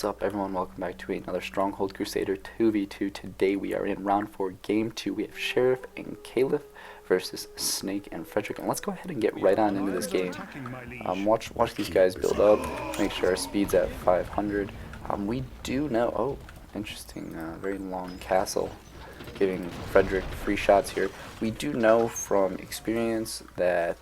What's up, everyone? Welcome back to another Stronghold Crusader 2v2. Today we are in round 4, game 2. We have Sheriff and Caliph versus Snake and Frederick. And let's go ahead and get right on into this game. Watch these guys build up. Make sure our speed's at 500. We do know... Oh, interesting. Very long castle. Giving Frederick free shots here. We do know from experience that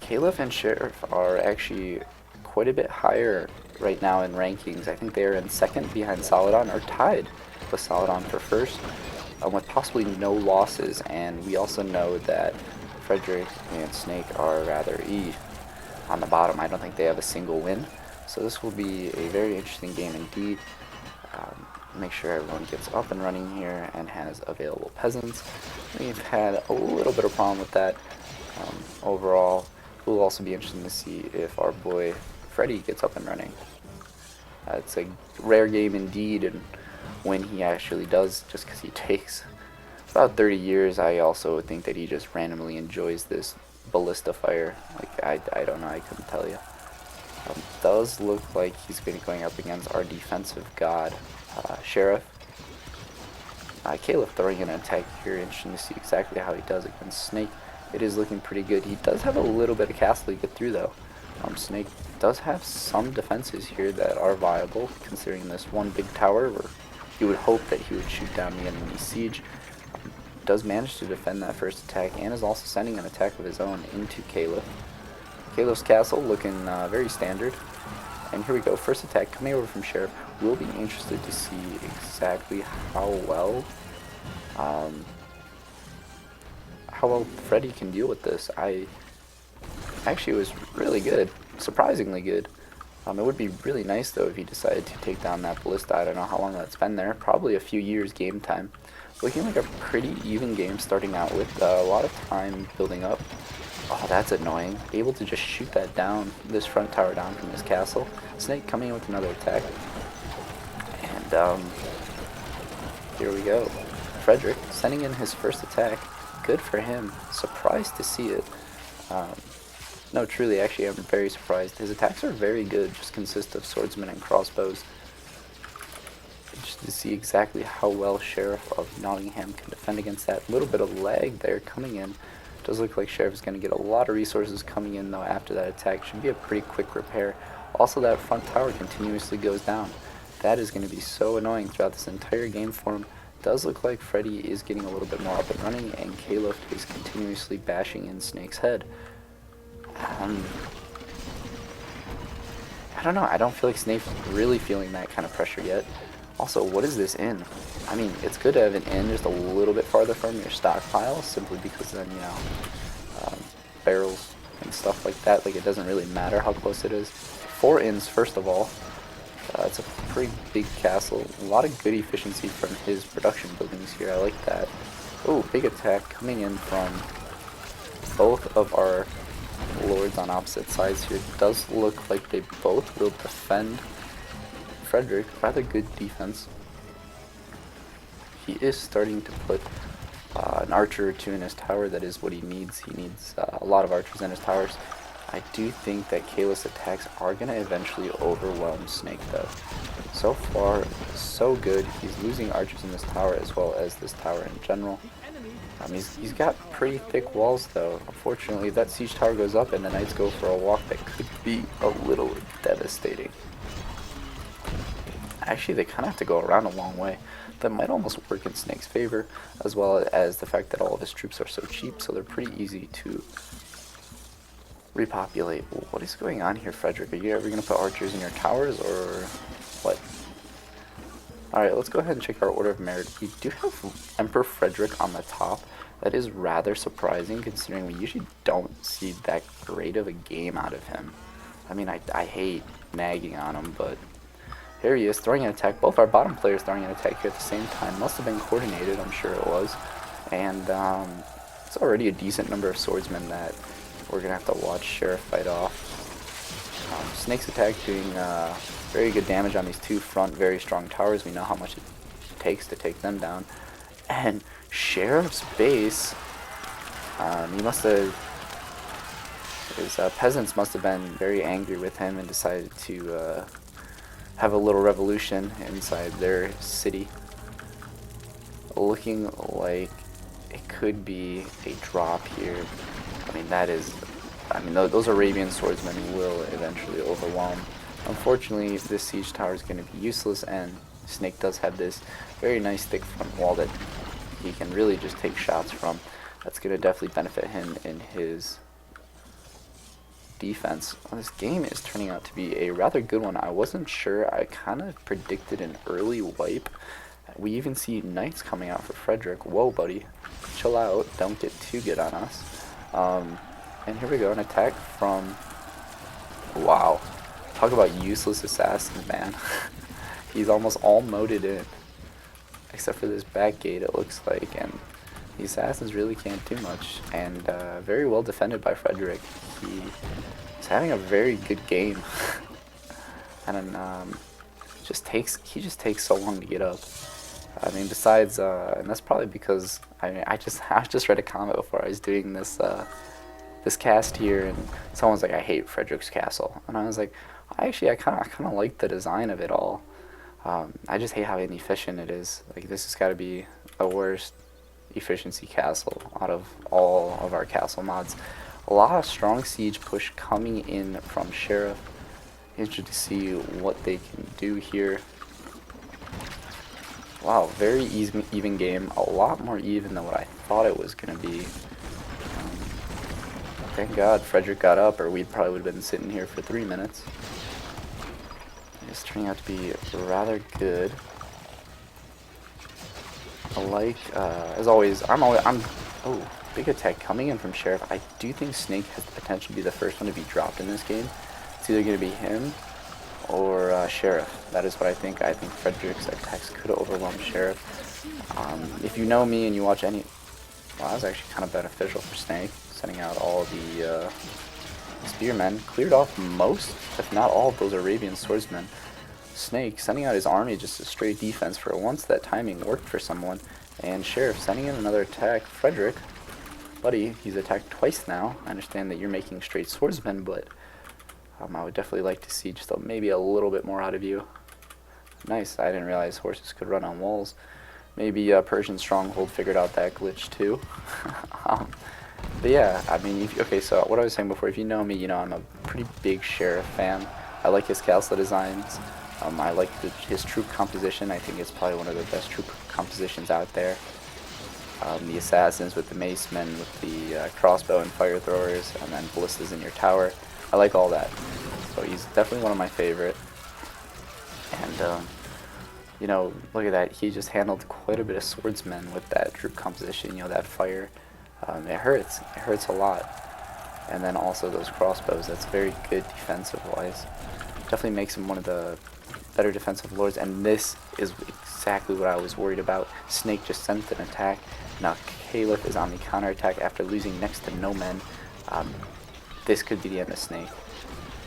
Caliph and Sheriff are actually quite a bit higher right now in rankings. I think they are in second behind Saladon, or tied with Saladon for first, with possibly no losses. And we also know that Frederick and Snake are rather on the bottom. I don't think they have a single win. So this will be a very interesting game indeed. Make sure everyone gets up and running here and has available peasants. We've had a little bit of problem with that overall. It will also be interesting to see if our boy Freddy gets up and running. It's a rare game indeed, and when he actually does, just because he takes about 30 years, I also think that he just randomly enjoys this ballista fire. Like, I don't know, I couldn't tell you. Does look like he's going to be going up against our defensive god, Sheriff. Caliph throwing in an attack here. Interesting to see exactly how he does against Snake. It is looking pretty good. He does have a little bit of castle to get through though. Snake does have some defenses here that are viable, considering this one big tower where you would hope that he would shoot down the enemy siege. Does manage to defend that first attack, and is also sending an attack of his own into Caliph. Caliph's castle looking very standard. And here we go, first attack coming over from Sheriff. We'll be interested to see exactly how well Freddy can deal with this. Actually, it was really good, surprisingly good. It would be really nice though if he decided to take down that ballista. I don't know how long that's been there, probably a few years game time. Looking like a pretty even game starting out with a lot of time building up. Oh, that's annoying. Able to just shoot that down, this front tower down from his castle. Snake coming in with another attack. And here we go. Frederick sending in his first attack. Good for him. Surprised to see it. No, truly, actually, I'm very surprised. His attacks are very good, just consist of swordsmen and crossbows. Just to see exactly how well Sheriff of Nottingham can defend against that. Little bit of lag there coming in. Does look like Sheriff is going to get a lot of resources coming in though after that attack. Should be a pretty quick repair. Also, that front tower continuously goes down. That is going to be so annoying throughout this entire game for him. Does look like Freddy is getting a little bit more up and running, and Caliph is continuously bashing in Snake's head. I don't know, I don't feel like Snake's really feeling that kind of pressure yet. Also, what is this inn? I mean, it's good to have an inn just a little bit farther from your stockpile, simply because then, you know, barrels and stuff like that, like it doesn't really matter how close it is. 4 inns, first of all. It's a pretty big castle. A lot of good efficiency from his production buildings here. I like that. Oh, big attack coming in from both of our lords on opposite sides here. Does look like they both will defend Frederick. Rather good defense. He is starting to put an archer or two in his tower. That is what he needs. He needs a lot of archers in his towers. I do think that Caliph's attacks are going to eventually overwhelm Snake though. So far, so good. He's losing archers in this tower as well as this tower in general. He's got pretty thick walls though. Unfortunately, if that siege tower goes up and the knights go for a walk, that could be a little devastating. Actually, they kind of have to go around a long way. That might almost work in Snake's favor, as well as the fact that all of his troops are so cheap, so they're pretty easy to repopulate. What is going on here, Frederick? Are you ever going to put archers in your towers, or what? Alright, let's go ahead and check our order of merit. We do have Emperor Frederick on the top. That is rather surprising, considering we usually don't see that great of a game out of him. I mean, I hate nagging on him, but here he is, throwing an attack. Both our bottom players throwing an attack here at the same time. Must have been coordinated, I'm sure it was. And it's already a decent number of swordsmen that we're going to have to watch Sheriff fight off. Snake's attack doing very good damage on these two front very strong towers. We know how much it takes to take them down. And Sheriff's base, he must have His peasants must have been very angry with him and decided to have a little revolution inside their city. Looking like it could be a drop here. I mean, those Arabian swordsmen will eventually overwhelm. Unfortunately, this siege tower is going to be useless, and Snake does have this very nice thick front wall that he can really just take shots from. That's going to definitely benefit him in his defense. Well, this game is turning out to be a rather good one. I wasn't sure. I kind of predicted an early wipe. We even see knights coming out for Frederick. Whoa, buddy. Chill out. Don't get too good on us. And here we go. An attack from... Wow. Talk about useless assassins, man. He's almost all moated in. Except for this back gate, it looks like. And the assassins really can't do much. And very well defended by Frederick. He's having a very good game. And then, he just takes so long to get up. I mean, besides, and that's probably because I just read a comment before I was doing this this cast here, and someone's like, "I hate Frederick's castle," and I was like, I kind of like the design of it all. I just hate how inefficient it is. Like, this has got to be the worst efficiency castle out of all of our castle mods. A lot of strong siege push coming in from Sheriff. Interested to see what they can do here. Wow, very even game. A lot more even than what I thought it was going to be. Thank God Frederick got up, or we probably would have been sitting here for 3 minutes. It's turning out to be rather good. I like, as always, oh, big attack coming in from Sheriff. I do think Snake has the potential to be the first one to be dropped in this game. It's either going to be him or Sheriff. That is what I think. I think Frederick's attacks could overwhelm Sheriff. If you know me and you watch any... Well, that was actually kind of beneficial for Snake, sending out all the spearmen. Cleared off most, if not all, of those Arabian swordsmen. Snake sending out his army just a straight defense. For once, that timing worked for someone. And Sheriff sending in another attack. Frederick, buddy, he's attacked twice now. I understand that you're making straight swordsmen, but I would definitely like to see just maybe a little bit more out of you. Nice. I didn't realize horses could run on walls. Maybe Persian Stronghold figured out that glitch too. But yeah, I mean, okay, so what I was saying before, if you know me, you know I'm a pretty big Sheriff fan. I like his castle designs. I like his troop composition. I think it's probably one of the best troop compositions out there. The assassins with the macemen, with the crossbow and fire throwers, and then ballistas in your tower. I like all that. So he's definitely one of my favorite. And, you know, look at that. He just handled quite a bit of swordsmen with that troop composition, you know, that fire. It hurts. It hurts a lot. And then also those crossbows. That's very good defensive-wise. Definitely makes him one of the better defensive lords. And this is exactly what I was worried about. Snake just sent an attack. Now Caliph is on the counterattack after losing next to no men. This could be the end of Snake.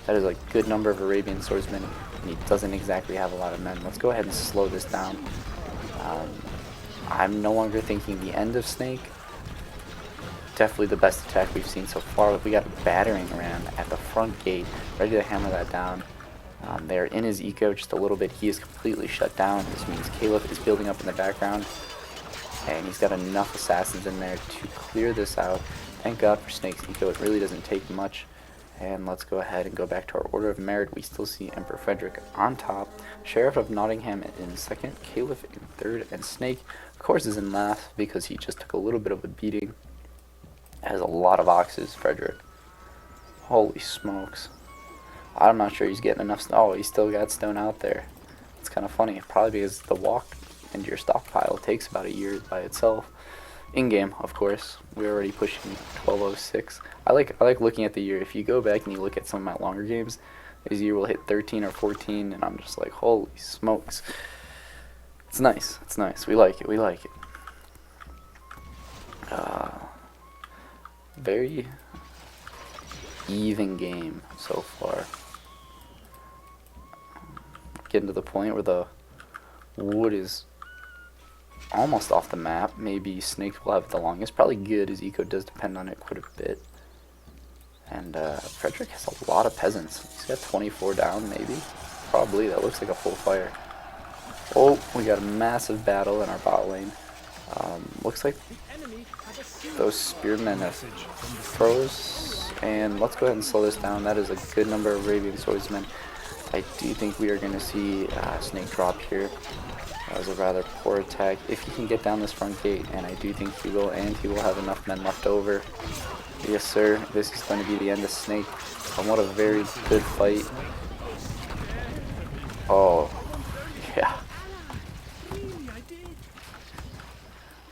That is a good number of Arabian swordsmen, and he doesn't exactly have a lot of men. Let's go ahead and slow this down. I'm no longer thinking the end of Snake. Definitely the best attack we've seen so far. We got a battering ram at the front gate, ready to hammer that down. They're in his eco just a little bit. He is completely shut down. This means Caliph is building up in the background, and he's got enough assassins in there to clear this out. Thank God for Snake's eco. It really doesn't take much. And let's go ahead and go back to our order of merit. We still see Emperor Frederick on top, Sheriff of Nottingham in second, Caliph in third, and Snake, of course, is in last because he just took a little bit of a beating. Has a lot of oxes, Frederick. Holy smokes. I'm not sure he's getting enough stone. Oh, he still got stone out there. It's kind of funny. Probably because the walk into your stockpile takes about a year by itself. In-game, of course. We're already pushing 1206. I like looking at the year. If you go back and you look at some of my longer games, this year will hit 13 or 14, and I'm just like, holy smokes. It's nice. It's nice. We like it. We like it. Very even game so far. Getting to the point where the wood is almost off the map. Maybe Snake will have the longest. Probably good. His eco does depend on it quite a bit. And Frederick has a lot of peasants. He's got 24 down, maybe. Probably. That looks like a full fire. Oh, we got a massive battle in our bot lane. Looks like those spearmen have froze. And let's go ahead and slow this down. That is a good number of Arabian Swordsmen. I do think we are going to see Snake drop here. That was a rather poor attack. If he can get down this front gate, and I do think he will, and he will have enough men left over. Yes, sir. This is going to be the end of Snake. And what a very good fight. Oh, yeah.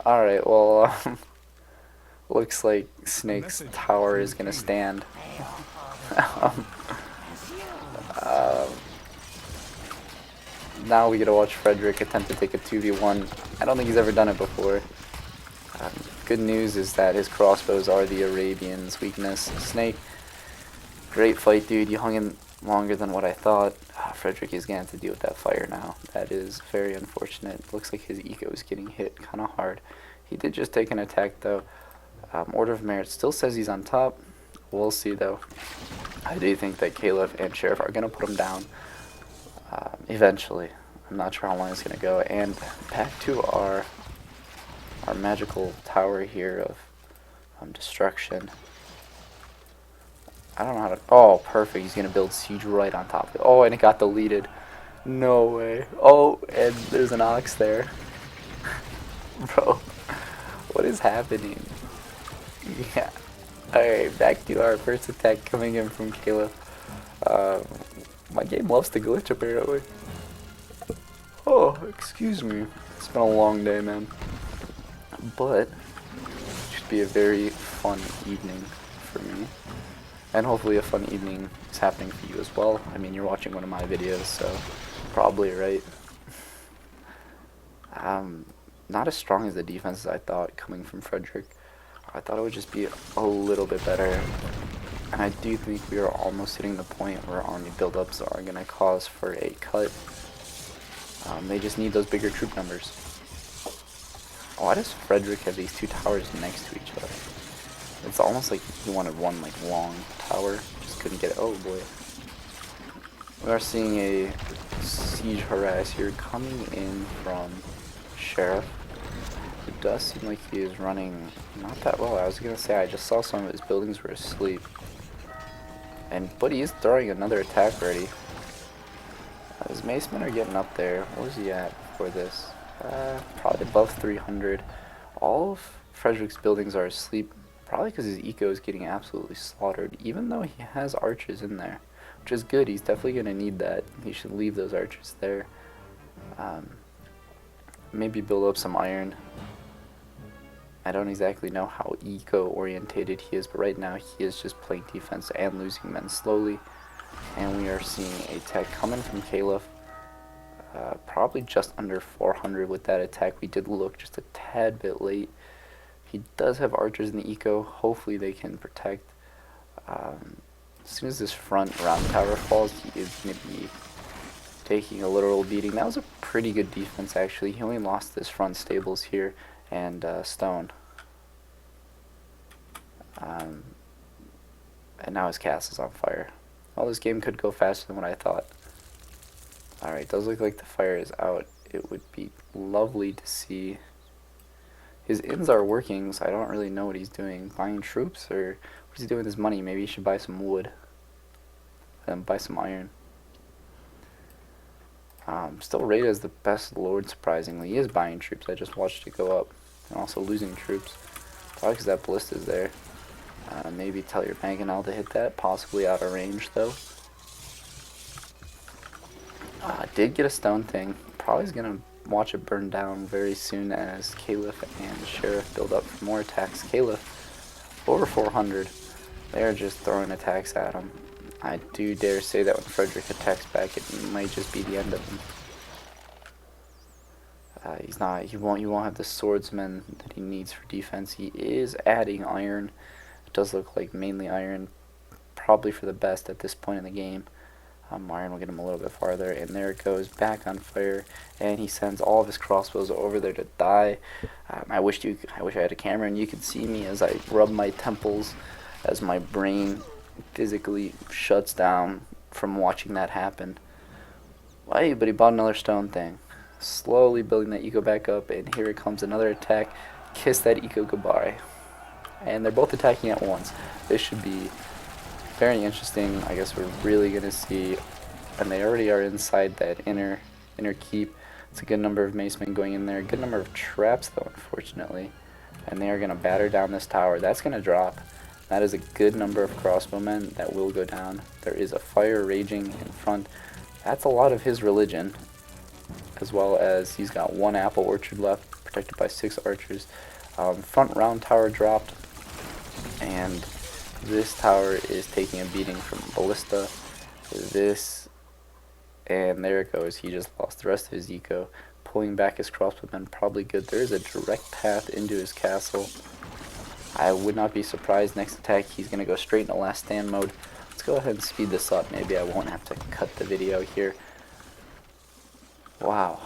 Alright, well, looks like Snake's tower is going to stand. Now we get to watch Frederick attempt to take a 2v1. I don't think he's ever done it before. Good news is that his crossbows are the Arabians' weakness. Snake, great fight, dude. You hung in longer than what I thought. Frederick is going to have to deal with that fire now. That is very unfortunate. Looks like his eco is getting hit kind of hard. He did just take an attack, though. Order of Merit still says he's on top. We'll see, though. I do think that Caliph and Sheriff are going to put him down eventually. I'm not sure how long it's going to go. And back to our magical tower here of destruction. I don't know how to... Oh, perfect. He's going to build siege right on top of it. Oh, and it got deleted. No way. Oh, and there's an ox there. Bro, what is happening? Yeah. Alright, back to our first attack coming in from Caliph. My game loves to glitch, apparently. Oh, excuse me. It's been a long day, man. But it should be a very fun evening for me. And hopefully a fun evening is happening for you as well. I mean, you're watching one of my videos, so probably right. Not as strong as the defense as I thought coming from Frederick. I thought it would just be a little bit better. And I do think we are almost hitting the point where army buildups are going to cause for a cut. They just need those bigger troop numbers. Why does Frederick have these two towers next to each other? It's almost like he wanted one like long tower, just couldn't get it. Oh boy. We are seeing a siege harass here coming in from Sheriff. It does seem like he is running not that well. I was gonna say I just saw some of his buildings were asleep. But he is throwing another attack already. His macemen are getting up there. What was he at before this? Probably above 300. All of Frederick's buildings are asleep, probably because his eco is getting absolutely slaughtered, even though he has archers in there, which is good. He's definitely going to need that. He should leave those archers there. Maybe build up some iron. I don't exactly know how eco-orientated he is, but right now he is just playing defense and losing men slowly. And we are seeing a tech coming from Caliph. Probably just under 400 with that attack. We did look just a tad bit late. He does have archers in the eco. Hopefully they can protect. As soon as this front round tower falls, he is going to be taking a literal beating. That was a pretty good defense, actually. He only lost this front stables here and stone. And now his castle's on fire. Well, this game could go faster than what I thought. Alright, does look like the fire is out. It would be lovely to see. His inns are working, so I don't really know what he's doing. Buying troops, or what is he doing with his money? Maybe he should buy some wood. And buy some iron. Still rated as the best lord, surprisingly. He is buying troops. I just watched it go up. And also losing troops. Probably because that ballista is there. Maybe tell your mangonel to hit that. Possibly out of range, though. Did get a stone thing. Probably is going to watch it burn down very soon as Caliph and Sheriff build up for more attacks. Caliph, over 400. They're just throwing attacks at him. I do dare say that when Frederick attacks back, it might just be the end of him. He won't have the swordsmen that he needs for defense. He is adding iron. It does look like mainly iron, probably for the best at this point in the game. Iron will get him a little bit farther, and there it goes, back on fire, and he sends all of his crossbows over there to die. I wish I had a camera and you could see me as I rub my temples, as my brain physically shuts down from watching that happen. Hey, but he bought another stone thing. Slowly building that eco back up, and here it comes another attack. Kiss that eco goodbye. And they're both attacking at once. This should be very interesting. I guess we're really going to see, and they already are inside that inner keep. It's a good number of macemen going in there. A good number of traps, though, unfortunately. And they are going to batter down this tower. That's going to drop. That is a good number of crossbowmen that will go down. There is a fire raging in front. That's a lot of his religion, as well as he's got one apple orchard left, protected by 6 archers. Front round tower dropped, and this tower is taking a beating from ballista. This, and there it goes. He just lost the rest of his eco. Pulling back his crossbowmen, probably good. There is a direct path into his castle. I would not be surprised. Next attack, he's going to go straight into last stand mode. Let's go ahead and speed this up. Maybe I won't have to cut the video here. Wow.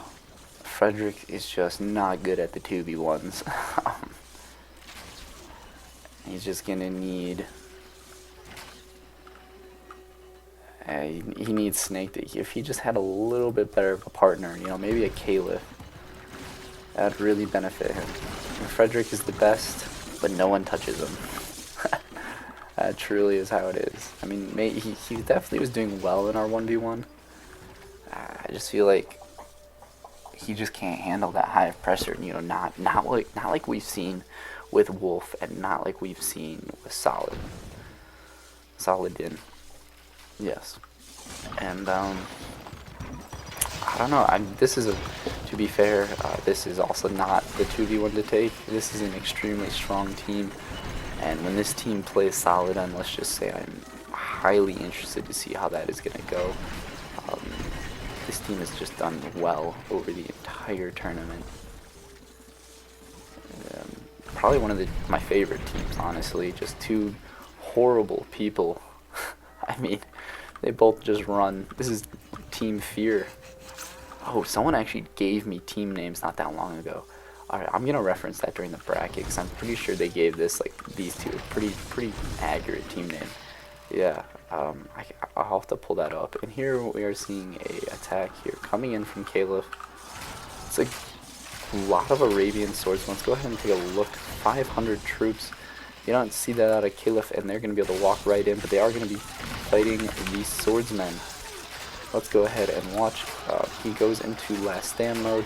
Frederick is just not good at the 2v1s. He's just going to need... he needs Snake to... If he just had a little bit better of a partner, you know, maybe a Caliph, that'd really benefit him. And Frederick is the best, but no one touches him. That truly is how it is. I mean, he definitely was doing well in our 1v1. I just feel like he just can't handle that high of pressure. You know, not like we've seen with Wolf, and not like we've seen with Saladin. Yes, and I don't know. This is to be fair, this is also not the 2v1 to take. This is an extremely strong team. And when this team plays Saladin, let's just say I'm highly interested to see how that is going to go. This team has just done well over the entire tournament. Probably one of my favorite teams, honestly. Just two horrible people. I mean, they both just run. This is Team Fear. Oh, someone actually gave me team names not that long ago. Alright, I'm gonna reference that during the bracket because I'm pretty sure they gave this, like, these two pretty accurate team name. Yeah, I'll have to pull that up. And here we are seeing a attack here coming in from Caliph. It's a lot of Arabian swordsmen. Let's go ahead and take a look. 500 troops. You don't see that out of Caliph, and they're gonna be able to walk right in, but they are gonna be fighting these swordsmen. Let's go ahead and watch. He goes into last stand mode.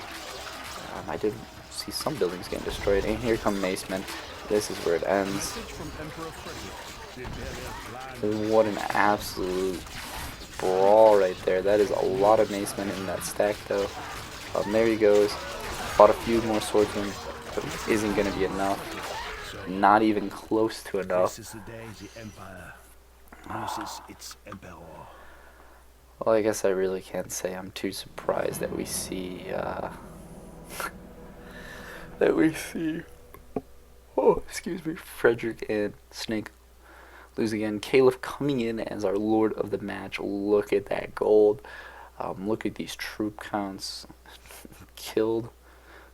I did see some buildings getting destroyed, and here come macemen. This is where it ends. What an absolute brawl right there. That is a lot of macemen in that stack, though. There he goes. Fought a few more swordsmen, but it isn't going to be enough. Not even close to enough. This is the day the Empire loses its Emperor. Well, I guess I really can't say I'm too surprised that we see, oh, excuse me, Frederick and Snake lose again. Caliph coming in as our lord of the match. Look at that gold. Look at these troop counts. Killed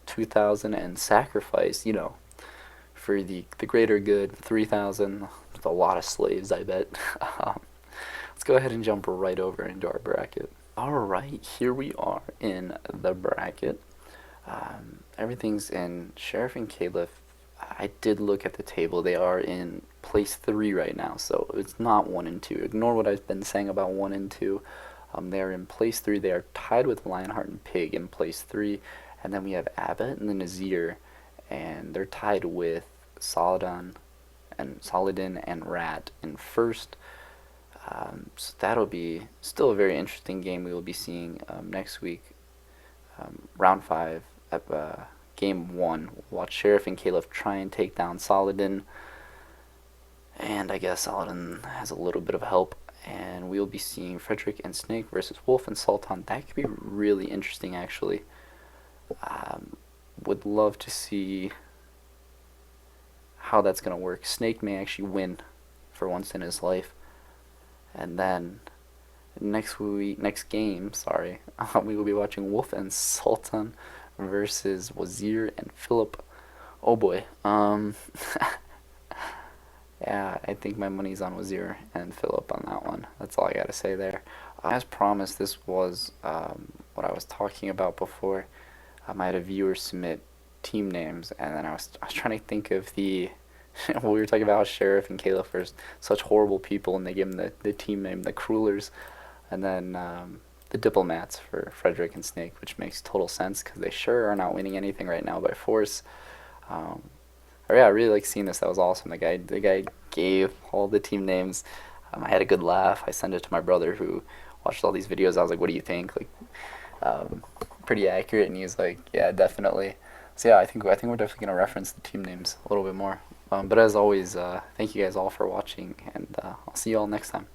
2,000 and sacrificed, you know, for the greater good. 3,000. With a lot of slaves, I bet. Let's go ahead and jump right over into our bracket. Alright, here we are in the bracket. Everything's in Sheriff and Caliph. I did look at the table. They are in place 3 right now, so it's not 1 and 2. Ignore what I've been saying about 1 and 2. They are in place 3. They are tied with Lionheart and Pig in place 3. And then we have Abbott and the Nazir, and they're tied with Saladin and Rat in first. So that'll be still a very interesting game we will be seeing next week. Round 5, game 1. We'll watch Sheriff and Caliph try and take down Saladin. And I guess Saladin has a little bit of help. And we'll be seeing Frederick and Snake versus Wolf and Sultan. That could be really interesting, actually. Would love to see how that's going to work. Snake may actually win for once in his life. And then next game, we will be watching Wolf and Sultan versus Wazir and Philip. Oh boy. Yeah, I think my money's on Wazir and Philip on that one. That's all I gotta say there. As promised, this was what I was talking about before. I had a viewer submit team names, and then I was trying to think of the we were talking about how Sheriff and Caliph are such horrible people, and they give them the team name, the Cruelers, and then the Diplomats for Frederick and Snake, which makes total sense because they sure are not winning anything right now by force. Um, yeah, I really like seeing this. That was awesome. The guy gave all the team names. I had a good laugh. I sent it to my brother who watched all these videos. I was like, "What do you think?" Like, um, pretty accurate, and he was like, "Yeah, definitely." So yeah, I think we're definitely gonna reference the team names a little bit more. But as always, thank you guys all for watching, and I'll see you all next time.